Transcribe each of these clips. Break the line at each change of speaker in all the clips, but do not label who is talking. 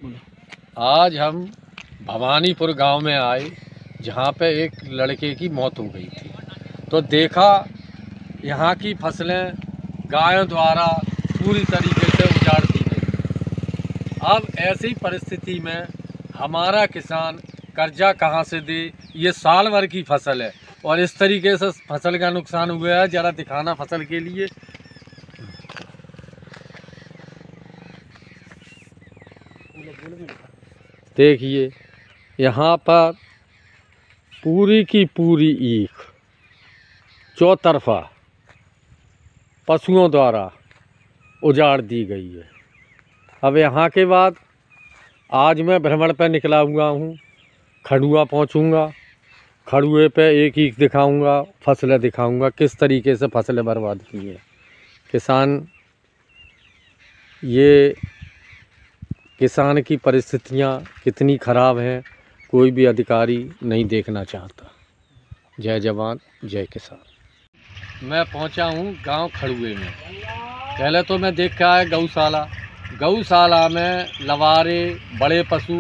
आज हम भवानीपुर गांव में आए, जहां पे एक लड़के की मौत हो गई थी। तो देखा यहाँ की फसलें गायों द्वारा पूरी तरीके से उजाड़ दी गई। अब ऐसी परिस्थिति में हमारा किसान कर्जा कहाँ से दे? ये साल भर की फसल है और इस तरीके से फसल का नुकसान हुआ है। ज़रा दिखाना फसल के लिए। देखिए यहाँ पर पूरी की पूरी ईख चौतरफा पशुओं द्वारा उजाड़ दी गई है। अब यहाँ के बाद आज मैं भ्रमण पर निकला हुआ हूँ, खड़ुआ पहुँचूँगा। खड़ुए पे एक ईख दिखाऊँगा, फसलें दिखाऊँगा, किस तरीके से फसलें बर्बाद की हैं किसान। ये किसान की परिस्थितियाँ कितनी ख़राब हैं, कोई भी अधिकारी नहीं देखना चाहता। जय जवान जय किसान। मैं पहुंचा हूं गांव खड़ुए में। पहले तो मैं देख के आया गौशाला में लवारे, बड़े पशु,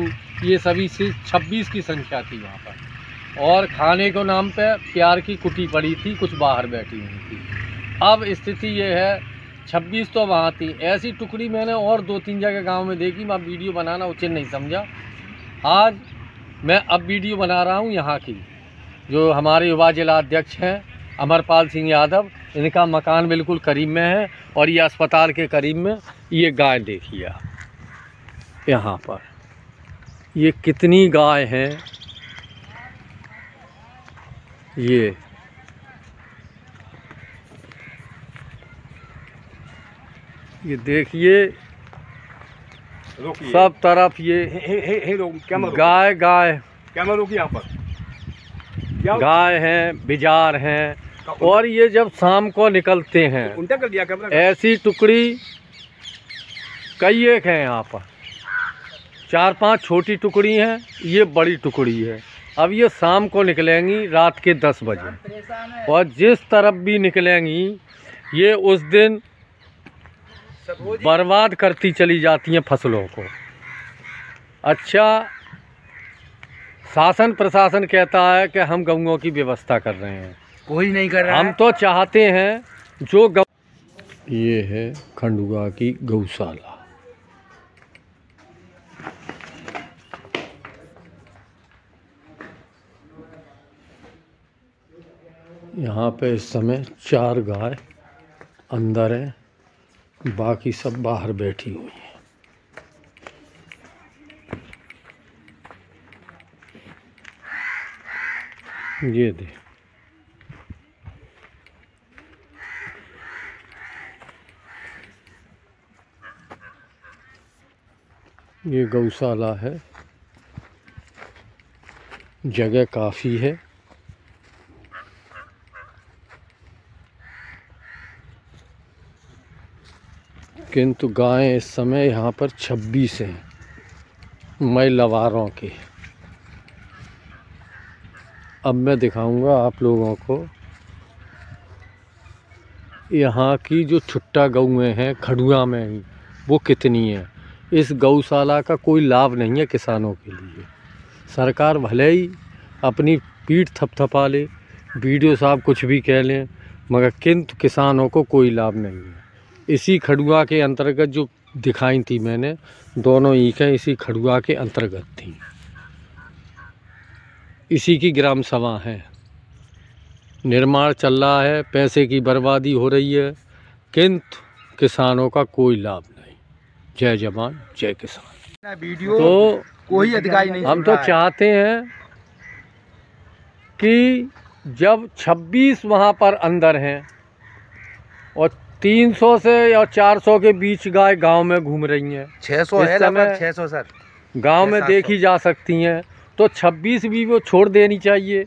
ये सभी से 26 की संख्या थी वहाँ पर। और खाने को नाम पे प्यार की कुटी पड़ी थी, कुछ बाहर बैठी हुई थी। अब स्थिति ये है, 26 तो वहाँ थी। ऐसी टुकड़ी मैंने और 2-3 जगह गांव में देखी। मैं वीडियो बनाना उचित नहीं समझा। आज मैं अब वीडियो बना रहा हूँ यहाँ की, जो हमारे युवा जिला अध्यक्ष हैं अमरपाल सिंह यादव। इनका मकान बिल्कुल करीब में है और ये अस्पताल के करीब में। ये गाय देखिए आप, यहाँ पर ये कितनी गाय हैं। ये देखिए सब तरफ ये गाय
यहाँ पर
गाय हैं, बिजार हैं। और ये जब शाम को निकलते हैं,
उल्टा कर दिया कैमरा।
ऐसी टुकड़ी कई एक है यहाँ पर, 4-5 छोटी टुकड़ी हैं, ये बड़ी टुकड़ी है। अब ये शाम को निकलेंगी रात के 10 बजे, और जिस तरफ भी निकलेंगी ये उस दिन बर्बाद करती चली जाती हैं फसलों को। अच्छा, शासन प्रशासन कहता है कि हम गऊओं की व्यवस्था कर रहे हैं,
कोई नहीं कर रहा
हम तो चाहते हैं जो गौ। ये है खंडुआ की गौशाला। यहाँ पे इस समय 4 गाय अंदर हैं, बाकी सब बाहर बैठी हुई हैं। ये दे, ये गौशाला है, जगह काफ़ी है। किंतु गायें इस समय यहाँ पर 26 हैं, मैं लवारों के। अब मैं दिखाऊंगा आप लोगों को यहाँ की जो छुट्टा गऊएं हैं खड़ुआ में ही, वो कितनी हैं। इस गौशाला का कोई लाभ नहीं है किसानों के लिए। सरकार भले ही अपनी पीठ थपथपा ले, वीडियो साहब कुछ भी कह लें, मगर किंतु किसानों को कोई लाभ नहीं है। इसी खड़ुआ के अंतर्गत जो दिखाई थी मैंने, दोनों ईखें इसी खड़ुआ के अंतर्गत थी। इसी की ग्राम सभा है, निर्माण चल रहा है, पैसे की बर्बादी हो रही है, किंतु किसानों का कोई लाभ नहीं। जय जवान जय किसान।
वीडियो
तो
कोई अधिकारी नहीं।
हम तो चाहते हैं कि जब 26 वहाँ पर अंदर हैं और 300 से या 400 के बीच गाय गांव में घूम रही हैं,
600 है, 600 सर
गांव में देखी जा सकती हैं, तो 26 भी वो छोड़ देनी चाहिए।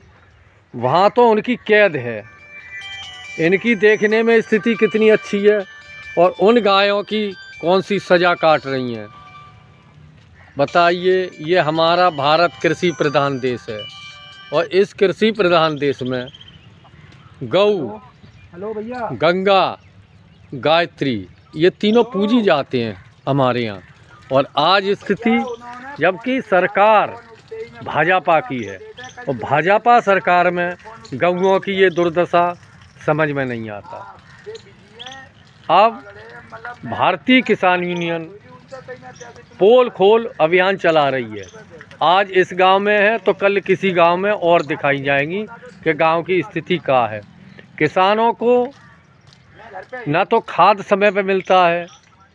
वहाँ तो उनकी कैद है। इनकी देखने में स्थिति कितनी अच्छी है, और उन गायों की कौन सी सज़ा काट रही हैं बताइए। ये हमारा भारत कृषि प्रधान देश है, और इस कृषि प्रधान देश में गऊ, गंगा, गायत्री, ये तीनों पूजी जाते हैं हमारे यहाँ। और आज स्थिति जबकि सरकार भाजपा की है और भाजपा सरकार में गौओं की ये दुर्दशा समझ में नहीं आता। अब भारतीय किसान यूनियन पोल खोल अभियान चला रही है। आज इस गांव में है तो कल किसी गांव में और दिखाई जाएंगी कि गांव की स्थिति क्या है। किसानों को ना तो खाद समय पे मिलता है,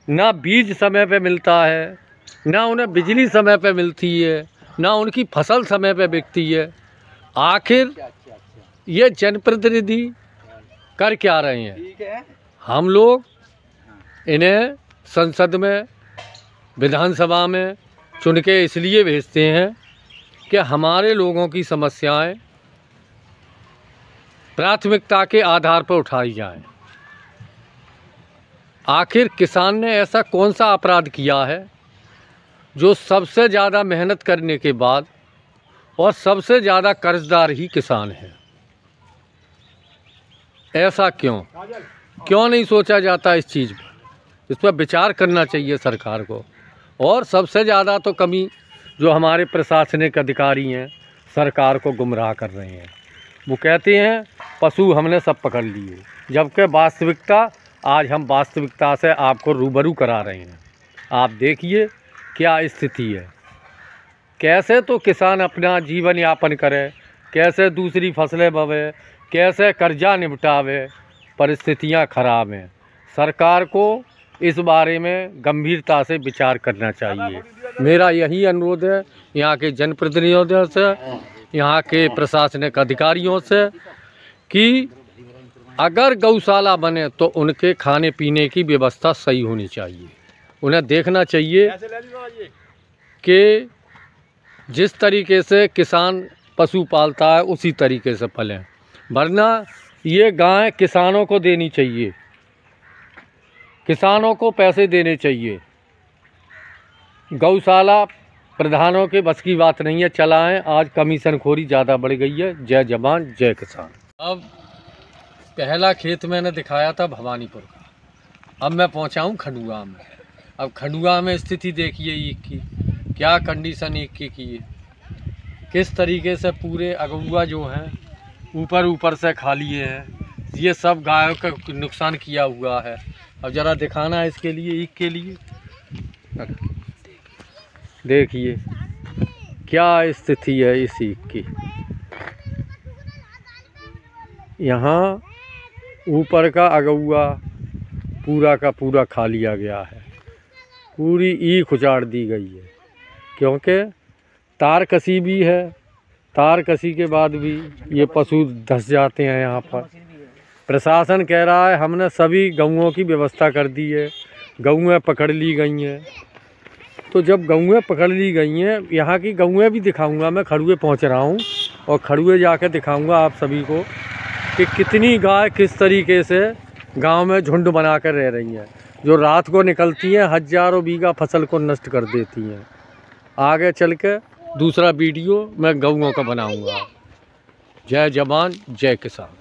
ना बीज समय पे मिलता है, ना उन्हें बिजली समय पे मिलती है, ना उनकी फसल समय पे बिकती है। आखिर ये जनप्रतिनिधि कर क्या रहे हैं? हम लोग इन्हें संसद में, विधानसभा में चुन के इसलिए भेजते हैं कि हमारे लोगों की समस्याएं प्राथमिकता के आधार पर उठाई जाएं। आखिर किसान ने ऐसा कौन सा अपराध किया है जो सबसे ज़्यादा मेहनत करने के बाद और सबसे ज़्यादा कर्जदार ही किसान है? ऐसा क्यों नहीं सोचा जाता इस चीज़ पर? इस पर विचार करना चाहिए सरकार को। और सबसे ज़्यादा तो कमी जो हमारे प्रशासनिक अधिकारी हैं, सरकार को गुमराह कर रहे हैं। वो कहते हैं पशु हमने सब पकड़ लिए, जबकि वास्तविकता, आज हम वास्तविकता से आपको रूबरू करा रहे हैं। आप देखिए क्या स्थिति है, कैसे तो किसान अपना जीवन यापन करे, कैसे दूसरी फसलें बोवे, कैसे कर्जा निपटावे। परिस्थितियां खराब हैं। सरकार को इस बारे में गंभीरता से विचार करना चाहिए। मेरा यही अनुरोध है यहाँ के जनप्रतिनिधियों से, यहाँ के प्रशासनिक अधिकारियों से, कि अगर गौशाला बने तो उनके खाने पीने की व्यवस्था सही होनी चाहिए। उन्हें देखना चाहिए कि जिस तरीके से किसान पशु पालता है उसी तरीके से पलें, वरना ये गाय किसानों को देनी चाहिए, किसानों को पैसे देने चाहिए। गौशाला प्रधानों के बस की बात नहीं है, चलाएं। आज कमीशन खोरी ज़्यादा बढ़ गई है। जय जवान जय किसान। अब पहला खेत मैंने दिखाया था भवानीपुर का, अब मैं पहुंचा हूं खंडुआ में। अब खंडुआ में स्थिति देखिए ईख की, क्या कंडीशन ईख की है, किस तरीके से पूरे अगुआ जो हैं ऊपर से खा लिए हैं। ये सब गायों का नुकसान किया हुआ है। अब ज़रा दिखाना है इसके लिए, ईख के लिए। देखिए क्या स्थिति है इस ईख की। यहाँ ऊपर का अगुआ पूरा का पूरा खा लिया गया है, पूरी ईख उजाड़ दी गई है, क्योंकि तार कसी भी है। तार कसी के बाद भी ये पशु धंस जाते हैं यहाँ पर। प्रशासन कह रहा है हमने सभी गऊओं की व्यवस्था कर दी है, गऊएं पकड़ ली गई हैं। तो जब गऊएं पकड़ ली गई हैं, यहाँ की गऊएं भी दिखाऊंगा। मैं खड़ुए पहुँच रहा हूँ और खड़ुए जाकर दिखाऊंगा आप सभी को कि कितनी गाय किस तरीके से गांव में झुंड बनाकर रह रही हैं, जो रात को निकलती हैं, हज़ारों बीघा फसल को नष्ट कर देती हैं। आगे चल के दूसरा वीडियो मैं गऊओं का बनाऊंगा। जय जवान जय किसान।